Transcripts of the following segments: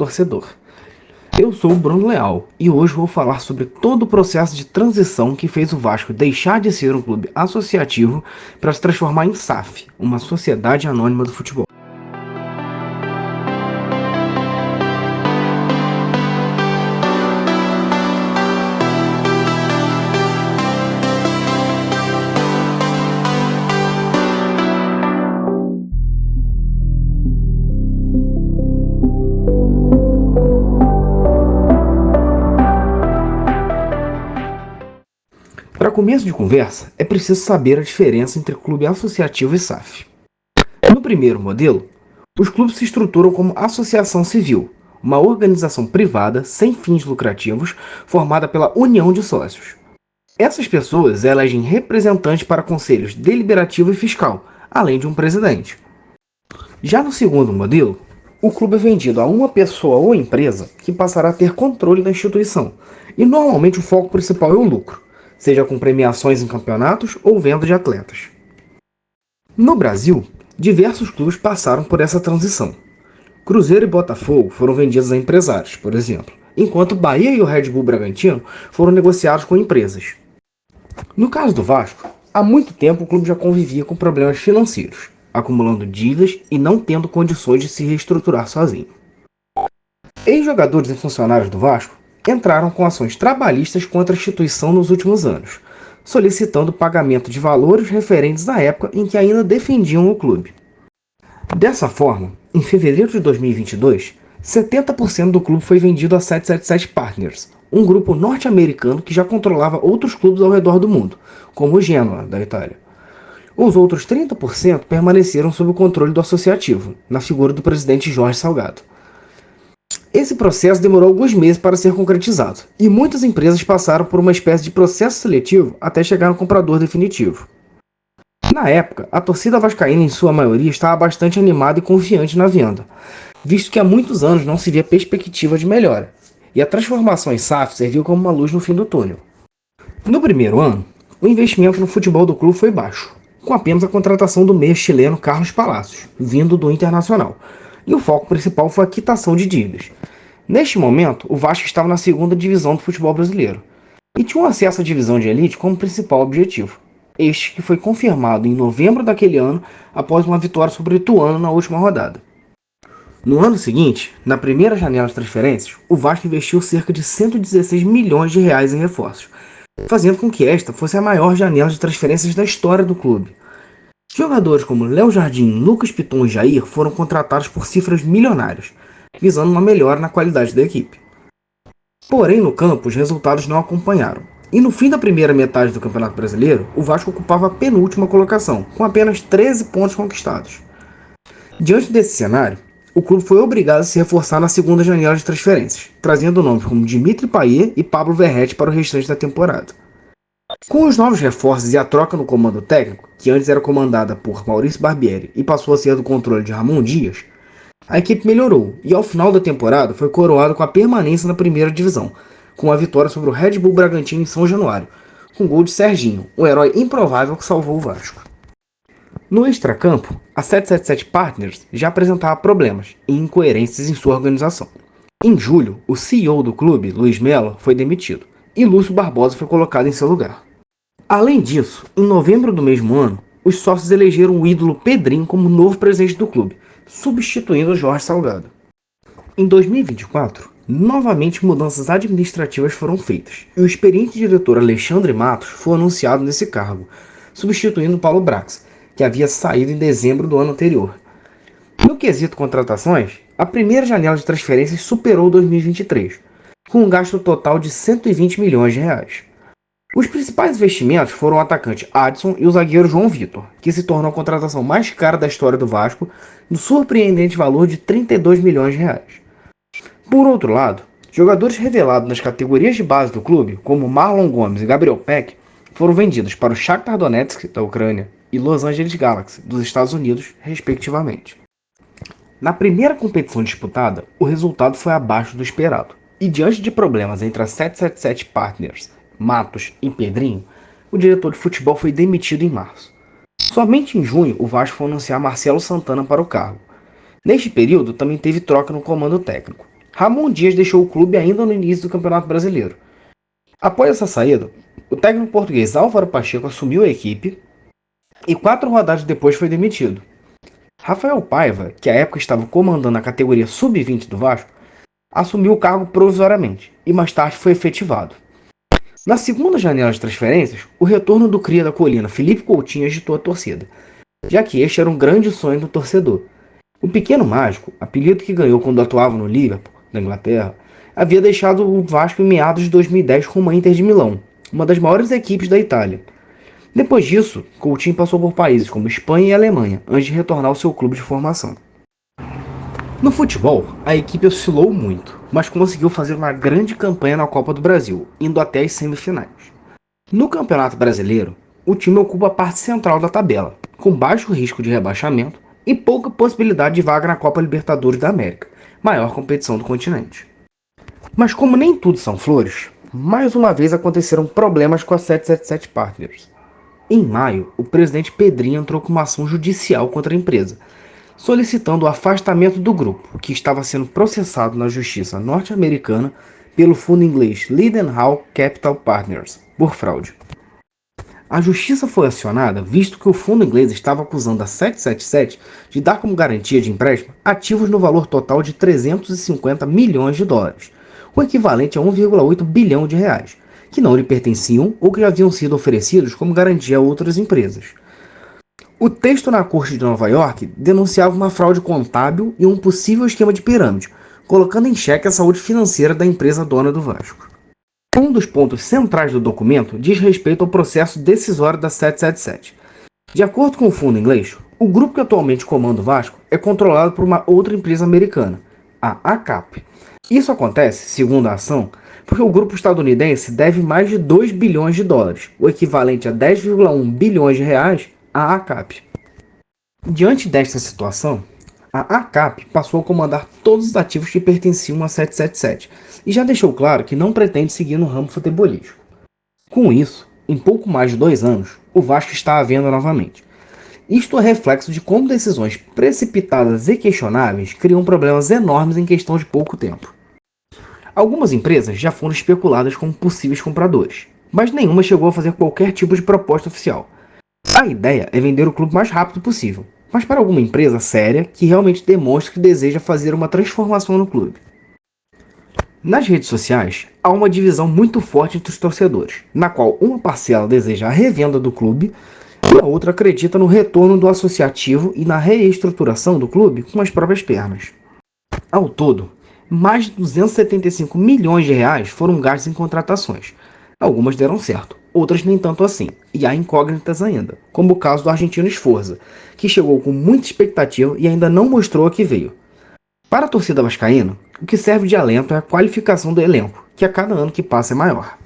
torcedor. Eu sou o Bruno Leal e hoje vou falar sobre todo o processo de transição que fez o Vasco deixar de ser um clube associativo para se transformar em SAF, uma sociedade anônima do futebol. Para começo de conversa, é preciso saber a diferença entre clube associativo e SAF. No primeiro modelo, os clubes se estruturam como associação civil, uma organização privada sem fins lucrativos formada pela união de sócios. Essas pessoas elegem representantes para conselhos deliberativo e fiscal, além de um presidente. Já no segundo modelo, o clube é vendido a uma pessoa ou empresa que passará a ter controle da instituição, e normalmente o foco principal é o lucro, seja com premiações em campeonatos ou venda de atletas. No Brasil, diversos clubes passaram por essa transição. Cruzeiro e Botafogo foram vendidos a empresários, por exemplo, enquanto Bahia e o Red Bull Bragantino foram negociados com empresas. No caso do Vasco, há muito tempo o clube já convivia com problemas financeiros, acumulando dívidas e não tendo condições de se reestruturar sozinho. Ex-jogadores e funcionários do Vasco entraram com ações trabalhistas contra a instituição nos últimos anos, solicitando pagamento de valores referentes à época em que ainda defendiam o clube. Dessa forma, em fevereiro de 2022, 70% do clube foi vendido a 777 Partners, um grupo norte-americano que já controlava outros clubes ao redor do mundo, como o Genoa, da Itália. Os outros 30% permaneceram sob o controle do associativo, na figura do presidente Jorge Salgado. Esse processo demorou alguns meses para ser concretizado, e muitas empresas passaram por uma espécie de processo seletivo até chegar no comprador definitivo. Na época, a torcida vascaína em sua maioria estava bastante animada e confiante na venda, visto que há muitos anos não se via perspectiva de melhora, e a transformação em SAF serviu como uma luz no fim do túnel. No primeiro ano, o investimento no futebol do clube foi baixo, com apenas a contratação do meia chileno Carlos Palacios, vindo do Internacional, e o foco principal foi a quitação de dívidas. Neste momento, o Vasco estava na segunda divisão do futebol brasileiro, e tinha um acesso à divisão de elite como principal objetivo. Este que foi confirmado em novembro daquele ano, após uma vitória sobre o Ituano na última rodada. No ano seguinte, na primeira janela de transferências, o Vasco investiu cerca de 116 milhões de reais em reforços, fazendo com que esta fosse a maior janela de transferências da história do clube. Jogadores como Léo Jardim, Lucas Piton e Jair foram contratados por cifras milionárias, visando uma melhora na qualidade da equipe. Porém, no campo, os resultados não acompanharam. E no fim da primeira metade do Campeonato Brasileiro, o Vasco ocupava a penúltima colocação, com apenas 13 pontos conquistados. Diante desse cenário, o clube foi obrigado a se reforçar na segunda janela de transferências, trazendo nomes como Dimitri Payet e Pablo Verrete para o restante da temporada. Com os novos reforços e a troca no comando técnico, que antes era comandada por Maurício Barbieri e passou a ser do controle de Ramon Dias, a equipe melhorou e ao final da temporada foi coroado com a permanência na primeira divisão, com a vitória sobre o Red Bull Bragantino em São Januário, com gol de Serginho, o herói improvável que salvou o Vasco. No extracampo, a 777 Partners já apresentava problemas e incoerências em sua organização. Em julho, o CEO do clube, Luiz Melo, foi demitido e Lúcio Barbosa foi colocado em seu lugar. Além disso, em novembro do mesmo ano, os sócios elegeram o ídolo Pedrinho como novo presidente do clube, substituindo o Jorge Salgado. Em 2024, novamente mudanças administrativas foram feitas, e o experiente diretor Alexandre Matos foi anunciado nesse cargo, substituindo Paulo Brax, que havia saído em dezembro do ano anterior. No quesito contratações, a primeira janela de transferências superou 2023, com um gasto total de 120 milhões de reais. Os principais investimentos foram o atacante Adson e o zagueiro João Vitor, que se tornou a contratação mais cara da história do Vasco, no surpreendente valor de 32 milhões de reais. Por outro lado, jogadores revelados nas categorias de base do clube, como Marlon Gomes e Gabriel Peck, foram vendidos para o Shakhtar Donetsk, da Ucrânia, e Los Angeles Galaxy, dos Estados Unidos, respectivamente. Na primeira competição disputada, o resultado foi abaixo do esperado, e diante de problemas entre a 777 Partners, Matos e Pedrinho, o diretor de futebol foi demitido em março. Somente em junho, o Vasco foi anunciar Marcelo Santana para o cargo. Neste período, também teve troca no comando técnico. Ramon Dias deixou o clube ainda no início do Campeonato Brasileiro. Após essa saída, o técnico português Álvaro Pacheco assumiu a equipe e 4 rodadas depois foi demitido. Rafael Paiva, que à época estava comandando a categoria sub-20 do Vasco, assumiu o cargo provisoriamente e mais tarde foi efetivado. Na segunda janela de transferências, o retorno do cria da colina Felipe Coutinho agitou a torcida, já que este era um grande sonho do torcedor. O Pequeno Mágico, apelido que ganhou quando atuava no Liverpool, da Inglaterra, havia deixado o Vasco em meados de 2010 com a Inter de Milão, uma das maiores equipes da Itália. Depois disso, Coutinho passou por países como Espanha e Alemanha, antes de retornar ao seu clube de formação. No futebol, a equipe oscilou muito, mas conseguiu fazer uma grande campanha na Copa do Brasil, indo até as semifinais. No Campeonato Brasileiro, o time ocupa a parte central da tabela, com baixo risco de rebaixamento e pouca possibilidade de vaga na Copa Libertadores da América, maior competição do continente. Mas como nem tudo são flores, mais uma vez aconteceram problemas com a 777 Partners. Em maio, o presidente Pedrinho entrou com uma ação judicial contra a empresa, solicitando o afastamento do grupo, que estava sendo processado na justiça norte-americana pelo fundo inglês Lidenhall Capital Partners, por fraude. A justiça foi acionada visto que o fundo inglês estava acusando a 777 de dar como garantia de empréstimo ativos no valor total de 350 milhões de dólares, o equivalente a 1,8 bilhão de reais, que não lhe pertenciam ou que já haviam sido oferecidos como garantia a outras empresas. O texto na Corte de Nova York denunciava uma fraude contábil e um possível esquema de pirâmide, colocando em xeque a saúde financeira da empresa dona do Vasco. Um dos pontos centrais do documento diz respeito ao processo decisório da 777. De acordo com o fundo inglês, o grupo que atualmente comanda o Vasco é controlado por uma outra empresa americana, a ACAP. Isso acontece, segundo a ação, porque o grupo estadunidense deve mais de 2 bilhões de dólares, o equivalente a 10,1 bilhões de reais, à ACAP. Diante desta situação, a ACAP passou a comandar todos os ativos que pertenciam à 777 e já deixou claro que não pretende seguir no ramo futebolístico. Com isso, em pouco mais de 2 anos, o Vasco está à venda novamente. Isto é reflexo de como decisões precipitadas e questionáveis criam problemas enormes em questão de pouco tempo. Algumas empresas já foram especuladas como possíveis compradores, mas nenhuma chegou a fazer qualquer tipo de proposta oficial. A ideia é vender o clube o mais rápido possível, mas para alguma empresa séria que realmente demonstre que deseja fazer uma transformação no clube. Nas redes sociais, há uma divisão muito forte entre os torcedores, na qual uma parcela deseja a revenda do clube e a outra acredita no retorno do associativo e na reestruturação do clube com as próprias pernas. Ao todo, mais de 275 milhões de reais foram gastos em contratações. Algumas deram certo, outras nem tanto assim, e há incógnitas ainda, como o caso do argentino Sforza, que chegou com muita expectativa e ainda não mostrou a que veio. Para a torcida vascaína, o que serve de alento é a qualificação do elenco, que a cada ano que passa é maior.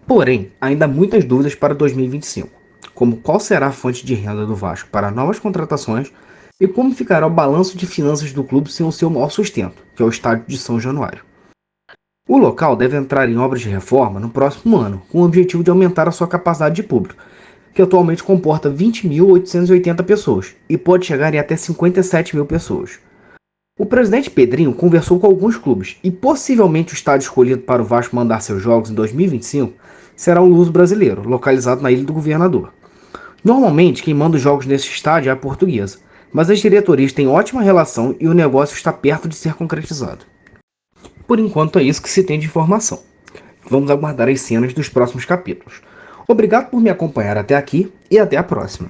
Porém, ainda há muitas dúvidas para 2025, como qual será a fonte de renda do Vasco para novas contratações e como ficará o balanço de finanças do clube sem o seu maior sustento, que é o estádio de São Januário. O local deve entrar em obras de reforma no próximo ano, com o objetivo de aumentar a sua capacidade de público, que atualmente comporta 20.880 pessoas e pode chegar em até 57 mil pessoas. O presidente Pedrinho conversou com alguns clubes e possivelmente o estádio escolhido para o Vasco mandar seus jogos em 2025 será o Luso Brasileiro, localizado na Ilha do Governador. Normalmente quem manda os jogos nesse estádio é a Portuguesa, mas as diretorias têm ótima relação e o negócio está perto de ser concretizado. Por enquanto é isso que se tem de informação. Vamos aguardar as cenas dos próximos capítulos. Obrigado por me acompanhar até aqui e até a próxima.